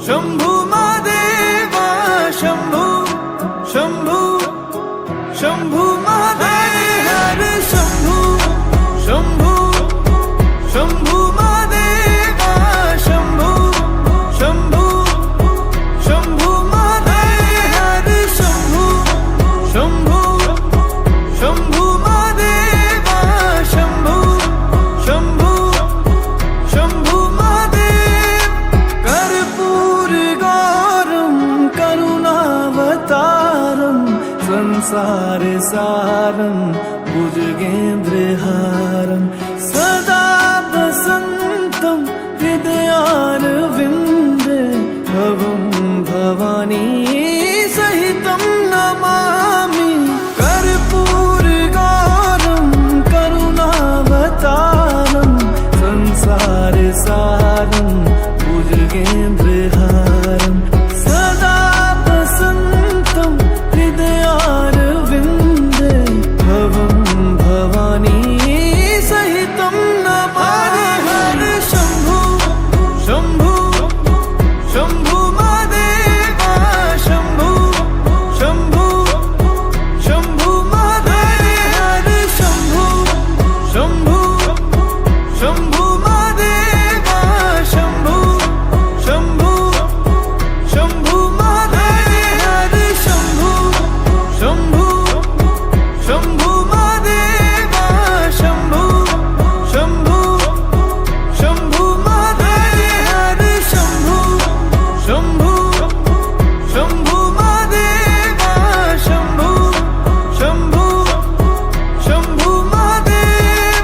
शंभू महादेवा शंभू शंभू शंभू महादेव हर शंभू शंभू शंभू महादेवा शंभू शंभू शंभू महादेव हर शंभू शंभू शंभू महादेवा शंभू शंभू शंभू महादेव कर्पूर गौरम करुणावतारम संसार सारम भुजगेन्द्रहारम सदा वसन्तं हृदयारविन्दे भवं भवानी सहितं नमामि कर्पूर गौरम करुणावतारम संसार सारम भुजगेन्द्रहारम सदा वसन्तं हृदयारविन्दे भवं भवानी सहितं नमामि हर शंभू शंभू शंभू महादेवा शंभू शंभू शंभू महादेव हर शंभू शंभू शंभू महादेवा शंभू शंभू शंभू महादेव हर शंभू शंभू शंभू महादेवा शंभू शंभू शंभू महादेव हर शंभू शंभू शंभू महादेवा शंभू शंभू शंभू महादेव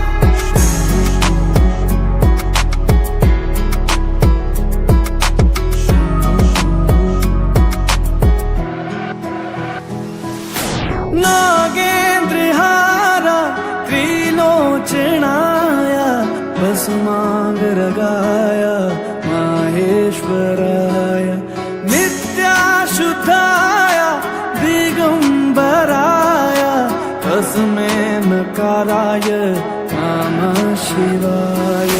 नागेन्द्रहारा त्रिलोचनाय भस्मांगरगाय माहेश्वराय नित्याशुद्धाय दिगंबराय तस्मै नकाराय नमः शिवाय